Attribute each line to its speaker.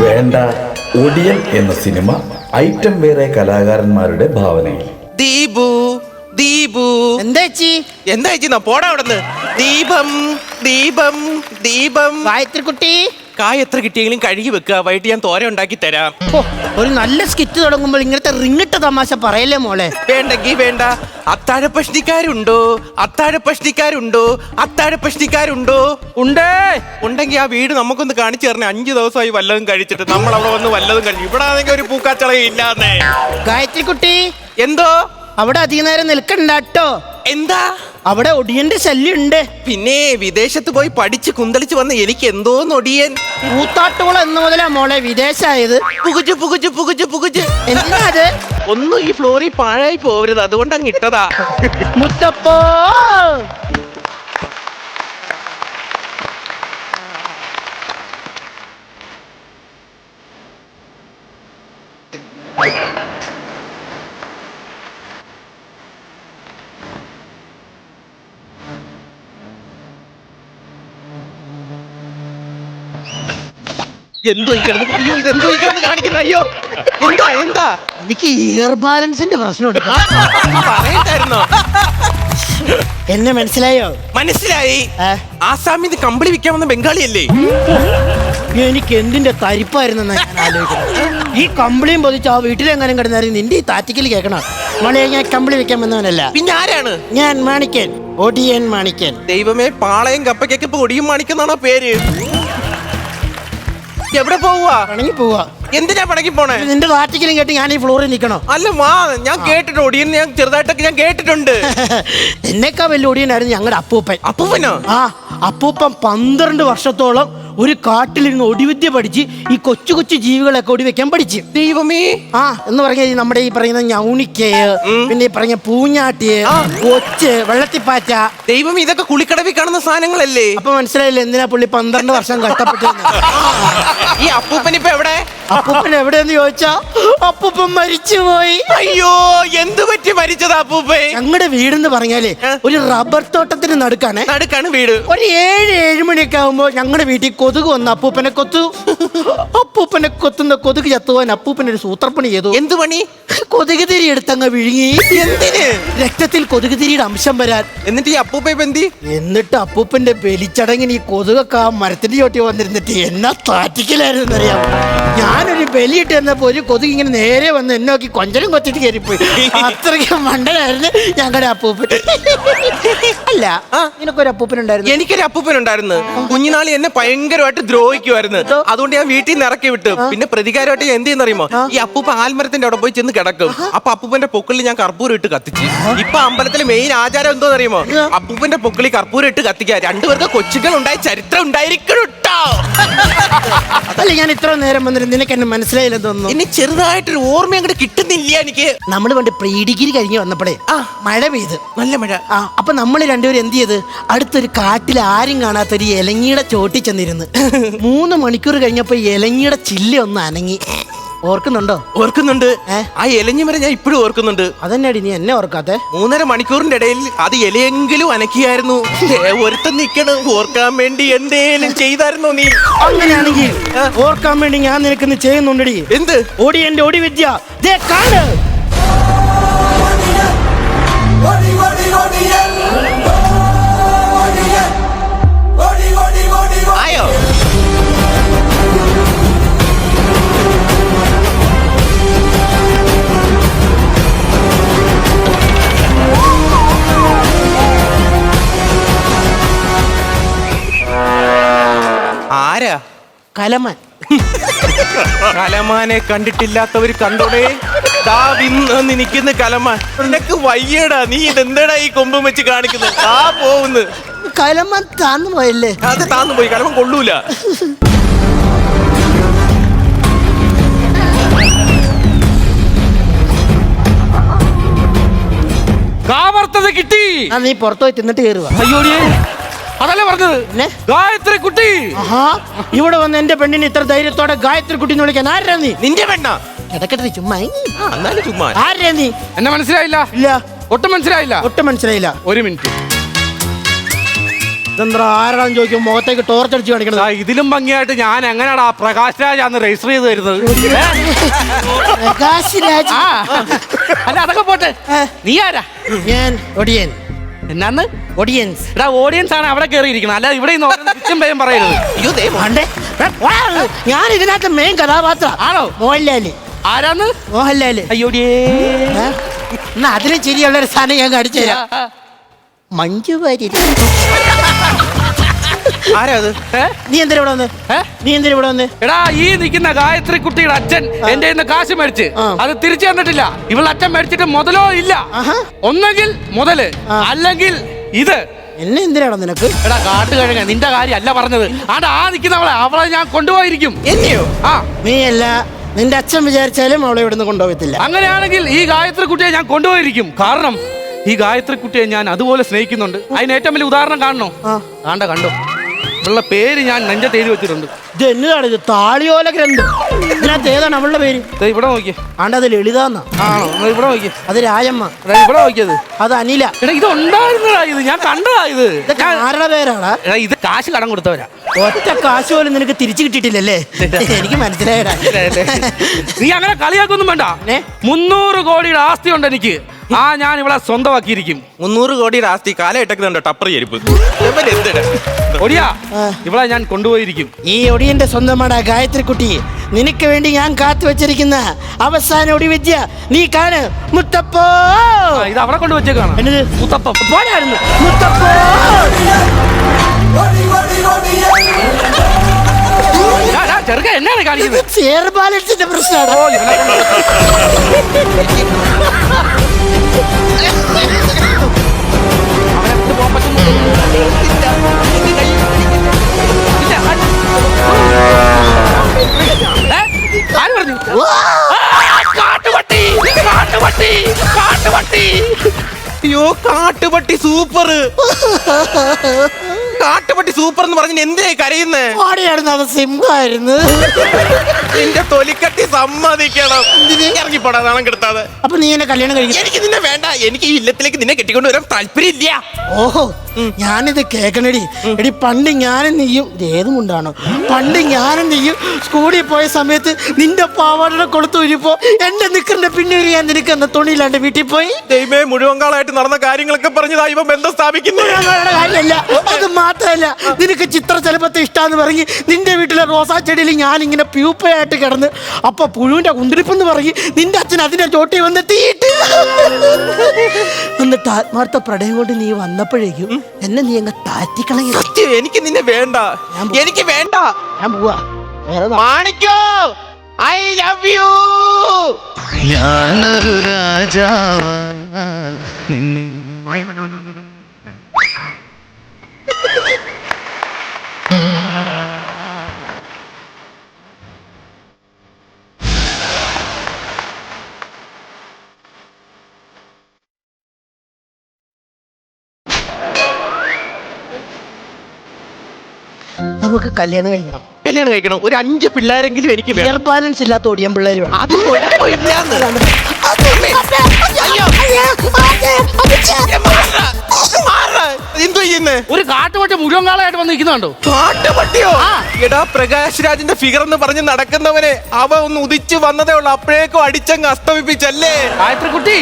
Speaker 1: വേണ്ട, ഒടിയൻ എന്ന cinema item വേറെ കലാകാരന്മാരുടെ ഭാവനയിൽ.
Speaker 2: ദീപു ദീപു
Speaker 3: എന്താച്ചി
Speaker 2: എന്താ ചേച്ചി പോടാ അവിടുന്ന്. ദീപം ദീപം ദീപം.
Speaker 3: ഗായത്രി കുട്ടി,
Speaker 2: കായ് എത്ര കിട്ടിയെങ്കിലും കഴുകി വെക്കുക, വൈകിട്ട് ഞാൻ തോര ഉണ്ടാക്കി തരാം.
Speaker 3: ഒരു നല്ല സ്കിറ്റ് തുടങ്ങുമ്പോൾ ഇങ്ങനത്തെ റിങ്ങിട്ട തമാശ പറയല്ലേ മോളെ.
Speaker 2: വേണ്ടെങ്കി വേണ്ട. അത്താഴ പ്രശ്നിക്കാരുണ്ടോ? അത്താഴ പ്രശ്നിക്കാരുണ്ടോ? അത്താഴ പ്രശ്നിക്കാരുണ്ടോ?
Speaker 3: ഉണ്ടേ.
Speaker 2: ഉണ്ടെങ്കിൽ ആ വീട് നമുക്കൊന്ന് കാണിച്ചു തരണേ. 5 ദിവസമായി വല്ലതും കഴിച്ചിട്ട് നമ്മൾ അവിടെ വന്ന് വല്ലതും കഴിച്ചു. ഇവിടെ ആണെങ്കിൽ ഒരു പൂക്കാച്ചളയും ഇല്ലാന്നേ.
Speaker 3: ഗായത്രി കുട്ടി,
Speaker 2: എന്തോ
Speaker 3: അവിടെ അധിക നേരം നിൽക്കണ്ടാട്ടോ.
Speaker 2: എന്താ?
Speaker 3: അവിടെ ഒടിയന്റെ ശല്യം ഉണ്ട്.
Speaker 2: പിന്നെ വിദേശത്ത് പോയി പഠിച്ച് കുന്തളിച്ച് വന്ന എനിക്ക് എന്തോ നൊടിയൻ.
Speaker 3: കൂത്താട്ടോളം എന്ന് മുതലാ മോളെ വിദേശായത്.
Speaker 2: പുകുജു പുകുജു പുകുജു പുകുജു.
Speaker 3: എന്താ അത്?
Speaker 2: ഒന്നും ഈ ഫ്ലോറിൽ പാഴായി പോവരുത്, അതുകൊണ്ട് അങ്ങ് ഇട്ടതാ.
Speaker 3: മുത്തപ്പോ,
Speaker 2: എന്തോ ഈ കിടന്ന് അയ്യോ, ഇതെന്തോ ഈ കിടന്ന് കാണിക്കുന്ന? അയ്യോ എന്താ എന്താ?
Speaker 3: എനിക്ക് ഇയർ ബാലൻസിന്റെ പ്രശ്നമുണ്ട്.
Speaker 2: പറയണ്ടായിരുന്നോ?
Speaker 3: എന്നെ മനസ്സിലായോ?
Speaker 2: മനസ്സിലായി.
Speaker 3: ഏ?
Speaker 2: ആസാമിൽ നിന്ന് കമ്പിളി വിൽക്കാൻ വന്ന ബംഗാളിയല്ലേ?
Speaker 3: എനിക്ക് എന്തിന്റെ തരിപ്പായിരുന്നെന്നാ ഞാൻ ആലോചിക്കുന്നത്. ഈ കമ്പിളിയും പൊതിച്ച് ആ വീട്ടിലെങ്ങാനും കിടന്നായിരുന്നു നിന്റെ ഈ താറ്റിക്കൽ കേൾക്കണം. മോളെ, ഞാൻ കമ്പിളി വെക്കാൻ വന്നവനല്ല.
Speaker 2: പിന്നെ ആരാണ്?
Speaker 3: ഞാൻ മാണിക്കൻ, ഒടിയൻ മാണിക്കൻ.
Speaker 2: ദൈവമേ, പാളയം കപ്പയ്ക്കൊക്കെ ഇപ്പൊ ഒടിയും മാണിക്കെന്നാണോ പേര്? എവിടെ പോവാ?
Speaker 3: പണങ്ങി പോവാ.
Speaker 2: എന്തിനാ പണക്കി പോണേ?
Speaker 3: നിന്റെ താറ്റിക്കലും കേട്ട് ഞാൻ ഈ ഫ്ലോറിൽ നിൽക്കണോ?
Speaker 2: അല്ല മാ, ഞാൻ കേട്ടിട്ടുണ്ട് ഒടിയൻ, ഞാൻ ചെറുതായിട്ടൊക്കെ ഞാൻ കേട്ടിട്ടുണ്ട്.
Speaker 3: എന്നേക്കാ വലിയ ഒടിയനായിരുന്നു ഞങ്ങളുടെ അപ്പൂപ്പൻ.
Speaker 2: അപ്പൂപ്പനോ?
Speaker 3: ആ, അപ്പൂപ്പൻ 12 വർഷത്തോളം ഒരു കാട്ടിലിരുന്ന് ഒടിവിദ്യ പഠിച്ച് ഈ കൊച്ചു കൊച്ചു ജീവികളൊക്കെ ഒടിവെക്കാൻ പഠിച്ച്.
Speaker 2: ദൈവമേ.
Speaker 3: ആ എന്ന് പറഞ്ഞാൽ നമ്മുടെ ഈ പറയുന്ന ഞൗണിക്കേ, പിന്നെ ഈ പറഞ്ഞ പൂഞ്ഞാട്ടിയെ, ഒച്ച്, വെള്ളത്തിപ്പാറ്റ.
Speaker 2: ദൈവം, ഇതൊക്കെ കുളിക്കടവിൽ കാണുന്ന സാധനങ്ങളല്ലേ?
Speaker 3: അപ്പൊ മനസ്സിലായില്ലേ എന്തിനാ പുള്ളി 12 വർഷം കഷ്ടപ്പെട്ടത്?
Speaker 2: ഈ അപ്പൂപ്പൻ ഇപ്പൊ എവിടെ?
Speaker 3: അപ്പൂപ്പൻ എവിടെയെന്ന് ചോദിച്ചാ അപ്പൂപ്പൻ മരിച്ചുപോയി.
Speaker 2: അയ്യോ, എന്ത് പറ്റി മരിച്ചതാ അപ്പൂപ്പൻ?
Speaker 3: ഞങ്ങളുടെ വീടെന്ന് പറഞ്ഞാലേ ഒരു റബ്ബർ തോട്ടത്തിന് നടുക്കാണ്.
Speaker 2: നടുക്കാണ് വീട്.
Speaker 3: ഒരു 7 മണിയൊക്കെ ആകുമ്പോ ഞങ്ങളുടെ വീട്ടിൽ കൊതുക് വന്ന് അപ്പൂപ്പനെ കൊത്തു. അപ്പൂപ്പനെ കൊത്തുന്ന കൊതുക് ചത്തുപോകാൻ അപ്പൂപ്പനൊരു സൂത്രപ്പണി ചെയ്തു.
Speaker 2: എന്ത് പണി?
Speaker 3: കൊതുക് തിരി എടുത്തങ്ങ് വിഴുങ്ങി.
Speaker 2: എന്തിന്?
Speaker 3: രക്തത്തിൽ കൊതുക് തിരിയുടെ അംശം വരാൻ.
Speaker 2: എന്നിട്ട് ഈ അപ്പൂപ്പ ബന്തി?
Speaker 3: എന്നിട്ട് അപ്പൂപ്പന്റെ ബലിച്ചടങ്ങിന് ഈ കൊതുകൊക്കെ ആ മരത്തിന്റെ ചോട്ടി വന്നിരുന്നിട്ട് എന്നാ താറ്റിക്കലായിരുന്നു അറിയാം. ഞാനൊരു ബലിയിട്ട് എന്നപ്പോ ഒരു കൊതുക് ഇങ്ങനെ നേരെ വന്ന് എന്നെ നോക്കി കൊഞ്ചനും കൊത്തിട്ട് കയറിപ്പോയി. അത്രയ്ക്ക് മണ്ടനായിരുന്നു ഞങ്ങളുടെ അപ്പൂപ്പൻ. അല്ല, നിനക്കൊരു അപ്പൂപ്പൻ ഉണ്ടായിരുന്നു?
Speaker 2: എനിക്കൊരു അപ്പൂപ്പൻ ഉണ്ടായിരുന്നു. കുഞ്ഞുനാളി എന്നെ ഭയങ്കരമായിട്ട് ദ്രോഹിക്കുമായിരുന്നു. അതുകൊണ്ട് ഞാൻ വീട്ടിൽ നിന്ന് ഇറക്കി വിട്ടു. പിന്നെ പ്രതികാരമായിട്ട് ഞാൻ എന്ത് ചെയ്യുന്നറിയുമോ? ഈ അപ്പൂപ്പ ആൽമരത്തിന്റെ അവിടെ പോയി ചെന്ന് കിടക്കും. അപ്പൊ അപ്പൂപ്പന്റെ പൊക്കിളിൽ ഞാൻ കർപ്പൂരം ഇട്ട് കത്തിച്ച്. ഇപ്പൊ അമ്പലത്തിലെ മെയിൻ ആചാരം എന്തോന്ന് അറിയുമോ? അപ്പൂപ്പന്റെ പൊക്കിളി കർപ്പൂരം ഇട്ട് കത്തിക്കുക. 2 പേർക്ക് കൊച്ചുകൾ ഉണ്ടായ ചരിത്രം ഉണ്ടായിരിക്കണം.
Speaker 3: അല്ല, ഞാൻ ഇത്ര നേരം വന്നിട്ട് നിനക്ക് എന്നെ മനസ്സിലായില്ലെന്ന് തോന്നുന്നു.
Speaker 2: ഇനി ചെറുതായിട്ടൊരു ഓർമ്മ അങ്ങോട്ട് കിട്ടുന്നില്ല എനിക്ക്.
Speaker 3: നമ്മൾ പണ്ട് പ്രീ ഡിഗ്രി കഴിഞ്ഞ് വന്നപ്പോഴേ മഴ പെയ്ത്,
Speaker 2: നല്ല മഴ.
Speaker 3: അപ്പൊ നമ്മൾ രണ്ടുപേരും എന്ത് ചെയ്ത്, അടുത്തൊരു കാട്ടിൽ ആരും കാണാത്തൊരു ഇലങ്ങിയുടെ ചോട്ടി ചെന്നിരുന്ന് 3 മണിക്കൂർ കഴിഞ്ഞപ്പോ ഇലങ്ങിയുടെ ചില്ല ഒന്ന് അനങ്ങി. ഓർക്കുന്നുണ്ടോ?
Speaker 2: ഓർക്കുന്നുണ്ട്. ആ ഇലഞ്ഞി മരം ഞാൻ ഇപ്പോഴും ഓർക്കുന്നുണ്ട്.
Speaker 3: അതെന്നാടി നീ എന്നെ ഓർക്കാത്തെ?
Speaker 2: 3.5 മണിക്കൂറിന്റെ ഇടയിൽ അത് ഇലയെങ്കിലും അനക്കിയായിരുന്നു. ഒരുത്തൻ നിക്കണം ഓർക്കാൻ വേണ്ടി എന്തേലും ചെയ്തായിരുന്നോ നീ?
Speaker 3: അങ്ങനെയാണെങ്കിൽ ഓർക്കാൻ വേണ്ടി ഞാൻ നിനക്ക് ചെയ്യുന്നുണ്ടടി.
Speaker 2: എന്ത്?
Speaker 3: ഓടി എന്റെ ഒടി വിദ്യ ദേ കാണ്.
Speaker 2: ആയോ? ആരാ?
Speaker 3: കലമൻ.
Speaker 2: കലമാനെ കണ്ടിട്ടില്ലാത്തവര് കണ്ടോടെ. നിൽക്കുന്ന കലമാൻ. നിനക്ക് വയ്യടാ, നീ ഇതെന്താടാ ഈ കൊമ്പും വെച്ച് കാണിക്കുന്നത്? ആ പോവുന്ന്.
Speaker 3: കലമൻ താന്നു പോയല്ലേ?
Speaker 2: അത് താന്നു പോയി. കലമൻ കൊള്ളൂല.
Speaker 4: കാവർത്തത് കിട്ടി.
Speaker 3: നീ പുറത്തുപോയി തിന്നിട്ട് കയറുക.
Speaker 4: അയ്യോടിയേ, അതല്ലേ പറഞ്ഞത്. ഗായത്രി കുട്ടി.
Speaker 3: ഇവിടെ വന്ന് എന്റെ പെണ്ണിന് ഇത്ര ധൈര്യത്തോടെ ഗായത്രി കുട്ടി എന്ന് വിളിക്കാൻ ആരാ നീ?
Speaker 2: നിന്റെ പെണ്ണാ?
Speaker 3: കിടക്കട്ടെ ചുമ്മാ.
Speaker 2: എന്നാലും ചുമ്മാ.
Speaker 3: ആരാ നീ?
Speaker 4: എന്നെ മനസ്സിലായില്ല?
Speaker 3: ഇല്ല,
Speaker 4: ഒട്ടും മനസ്സിലായില്ല.
Speaker 3: ഒട്ടും മനസ്സിലായില്ല.
Speaker 4: ഒരു മിനിറ്റ്.
Speaker 3: ഇതെന്താ ആരാണെന്ന് ചോദിക്കും മുഖത്തേക്ക് ടോർച്ച് അടിച്ച് കാണിക്കണത്.
Speaker 4: ഇതിലും ഭംഗിയായിട്ട് ഞാൻ എങ്ങനെയാടാ പ്രകാശ് രാജ് അന്ന് രജിസ്റ്റർ ചെയ്ത് തരുന്നത്?
Speaker 3: പ്രകാശ് രാജ്.
Speaker 4: ആ. അല്ല അതൊക്കെ പോട്ടെ, നീ ആരാ?
Speaker 3: ഞാൻ ഒടിയൻ.
Speaker 4: എന്നാന്ന്?
Speaker 3: ഒടിയൻസ്.
Speaker 4: എടാ ഓഡിയൻസ് ആണ് അവിടെ കയറിയിരിക്കണം, അല്ല ഇവിടെ കിച്ചും പേരും പറയരുത്.
Speaker 2: അയ്യോ ദേ
Speaker 3: വേണ്ടേ? ഞാൻ ഇതിനകത്ത് മെയിൻ കഥാപാത്രം
Speaker 4: ആണോ?
Speaker 3: മോഹൻലാല്.
Speaker 4: ആരാന്ന്?
Speaker 3: മോഹൻലാല്.
Speaker 4: അയ്യോടിയേ.
Speaker 3: എന്നാ അതിലും ശരിയുള്ള ഒരു സാധനം ഞാൻ കാണിച്ചു തരാം. മഞ്ജു വാര്യർ.
Speaker 2: ആരാ അത്?
Speaker 3: നീ എന്തിനാ ഇവിടെ വന്ന്? നീ എന്തിനാ ഇവിടെ വന്ന്?
Speaker 4: എടാ ഈ നിൽക്കുന്ന ഗായത്രി കുട്ടിയുടെ അച്ഛൻ എന്റെ കയ്യിന്ന് കാശ് മേടിച്ച് അത് തിരിച്ചു തന്നിട്ടില്ല. ഇവളുടെ അച്ഛൻ മേടിച്ചിട്ട് മുതലോ ഇല്ല. ഒന്നെങ്കിൽ മുതല്, അല്ലെങ്കിൽ ഇത്.
Speaker 3: എന്നെ എന്തിനാണോ നിനക്ക്?
Speaker 4: എടാ കാട്ടുകഴുക, നിന്റെ കാര്യം അല്ല പറഞ്ഞത്. ആടാ ആ നിൽക്കുന്നവളെ, അവളെ ഞാൻ കൊണ്ടുപോയിരിക്കും.
Speaker 2: എന്നെയോ?
Speaker 4: ആ
Speaker 3: നീ അല്ല, നിന്റെ അച്ഛൻ വിചാരിച്ചാലും അവളെ ഇവിടുന്ന് കൊണ്ടുപോകത്തില്ല.
Speaker 4: അങ്ങനെയാണെങ്കിൽ ഈ ഗായത്രി കുട്ടിയെ ഞാൻ കൊണ്ടുപോയിരിക്കും. കാരണം ഈ ഗായത്രി കുട്ടിയെ ഞാൻ അതുപോലെ സ്നേഹിക്കുന്നുണ്ട്. അതിന് ഏറ്റവും വലിയ ഉദാഹരണം കാണണോ? കണ്ടോ ഉള്ള പേര് ഞാൻ നെഞ്ചത്ത് എഴുതി വെച്ചിട്ടുണ്ട്.
Speaker 3: ഇത് എന്നതാണ് ഇത്? താളിയോല ഗ്രന്ഥം. ഇതിനകത്ത് ഏതാണ് അവളുടെ പേര്?
Speaker 4: ഇവിടെ നോക്കിയേ.
Speaker 3: ആണ്ടത് ലളിതാന്നാ.
Speaker 4: ആണോ? ഇവിടെ നോക്കിയേ.
Speaker 3: അത് രാജമ്മ.
Speaker 4: ഇവിടെ നോക്കിയത്.
Speaker 3: അത് അനില.
Speaker 4: എടാ ഇത് ഉണ്ടായിരുന്നതാ, ഇത് ഞാൻ കണ്ടതാ.
Speaker 3: ഇതൊക്കെ ആരുടെ പേരാടാ?
Speaker 4: എടാ ഇത് കാശ് കടം കൊടുത്തവരാ.
Speaker 3: ഒറ്റ കാശ് പോലും നിനക്ക് തിരിച്ചു കിട്ടിയിട്ടില്ലല്ലേ? എനിക്ക് മനസ്സിലായടാ.
Speaker 4: നീ അങ്ങനെ കളിയാക്കൊന്നും വേണ്ട. 300 കോടിയുടെ ആസ്തി ഉണ്ട് എനിക്ക്. ഞാൻ ഇവിടെ സ്വന്തമാക്കിയിരിക്കും.
Speaker 2: 300 കോടിയുടെ ആസ്തി കാലഘട്ടക്കുന്നുണ്ടോ ടപ്പർ ചെരുപ്പ്?
Speaker 4: ഒടിയാ ഇവിടെ ഞാൻ കൊണ്ടുപോയിരിക്കും.
Speaker 3: ഈ ഒടിയന്റെ സ്വന്തമാണ് ഗായത്രി കുട്ടി. നിനക്ക് വേണ്ടി ഞാൻ കാത്തു വെച്ചിരിക്കുന്ന അവസാന ഒടി വിദ്യ നീ കാണ്. മുത്തപ്പോ.
Speaker 4: ഇത് അവിടെ കൊണ്ട് വെച്ചേക്കാണ്.
Speaker 3: എന്നത്?
Speaker 4: മുത്തപ്പം
Speaker 3: പോരായിരുന്നു. മുത്തപ്പോ.
Speaker 4: ചെറുക്ക എന്നാണ് കാണിക്കുന്നത്?
Speaker 3: ചെയർ ബാലൻസിന്റെ പ്രശ്നമാണ്.
Speaker 4: ആര് പറഞ്ഞു? കാട്ടുപട്ടി, കാട്ടുപട്ടി, കാട്ടുപട്ടി.
Speaker 2: അയ്യോ കാട്ടുപട്ടി സൂപ്പർ. കാട്ടുപട്ടി സൂപ്പർ എന്ന് പറഞ്ഞ എന്തിനാ കരയുന്നേ?
Speaker 3: ഓടിയായിരുന്നു, അത് സിംഹമായിരുന്നു.
Speaker 2: നിന്റെ തൊലിക്കട്ടി സമ്മതിക്കണം. ഇറങ്ങിപ്പോടാ നാണം കെടുത്താതെ.
Speaker 3: അപ്പൊ നീ എന്നെ കല്യാണം കഴിക്കും?
Speaker 2: എനിക്ക് നിന്നെ വേണ്ട. എനിക്ക് ഈ ഇല്ലത്തിലേക്ക് നിന്നെ കെട്ടിക്കൊണ്ട് വരാൻ താല്പര്യമില്ല.
Speaker 3: ഓഹോ, ഞാനിത് കേക്കണടി. എടി പണ്ട് ഞാനും നീയും, ഏത് മുണ്ടാണോ, പണ്ട് ഞാനും നീയും സ്കൂളിൽ പോയ സമയത്ത് നിന്റെ പാവാട കൊളുത്തു ഊരിപ്പോ എന്റെ നിക്കറിന്റെ പിന്നെ ഞാൻ നിനക്ക് എന്ന തുണിയിലാണ്ട് വീട്ടിൽ പോയി.
Speaker 2: ദൈവമേ, മുഴുവൻ കാളായിട്ട് നടന്ന കാര്യങ്ങളൊക്കെ പറഞ്ഞതാ ഇവ ബന്ധം സ്ഥാപിക്കുന്നു.
Speaker 3: കാര്യമല്ല, അത് മാത്രമല്ല, നിനക്ക് ചിത്രശലഭത്തെ ഇഷ്ടാന്ന് പറഞ്ഞ് നിന്റെ വീട്ടിലെ റോസാ ചെടിയിൽ ഞാൻ ഇങ്ങനെ പ്യൂപ്പയായിട്ട് കിടന്ന് അപ്പൊ പുഴുവിന്റെ കുന്തിരിപ്പെന്ന് പറഞ്ഞ് നിന്റെ അച്ഛൻ അതിന്റെ ചോട്ടി വന്ന് തീയിട്ട് എന്നിട്ട് ആത്മാർത്ഥ പ്രണയം കൊണ്ട് നീ വന്നപ്പോഴേക്കും എന്നെ നീ അങ്ങ് താറ്റിക്കളയ.
Speaker 2: എനിക്ക് നിന്നെ വേണ്ട. എനിക്ക് വേണ്ട.
Speaker 3: ഞാൻ പോവാ.
Speaker 2: മാണിക്കോ, ഐ ലവ് യു.
Speaker 5: ഞാനൊരു രാജാവാ നിന്നെ.
Speaker 3: നമുക്ക് കല്യാണം കഴിക്കണം.
Speaker 2: കല്യാണം കഴിക്കണം. ഒരു 5 പിള്ളേരെങ്കിലും എനിക്ക് വേണം.
Speaker 3: എയർ ബാലൻസ് ഇല്ലാത്ത ഒടിയൻ പിള്ളേര് വേണം.
Speaker 2: അത് കുഴപ്പമില്ലാന്ന്. എന്തോ ചെയ്യുന്നേ?
Speaker 4: ഒരു കാട്ടുപട്ടി മുഴുവൻ കാളായിട്ട് വന്ന് നിൽക്കുന്നുണ്ടോ?
Speaker 2: കാട്ടുപട്ടിയോ? എടാ പ്രകാശ് രാജിന്റെ ഫിഗർ എന്ന് പറഞ്ഞ് നടക്കുന്നവനെ അവ ഒന്ന് ഉദിച്ചു വന്നതേ ഉള്ളു, അപ്പോഴേക്കും അടിച്ചങ്ങ് അസ്തമിപ്പിച്ചല്ലേ.
Speaker 4: ഗായത്രി കുട്ടി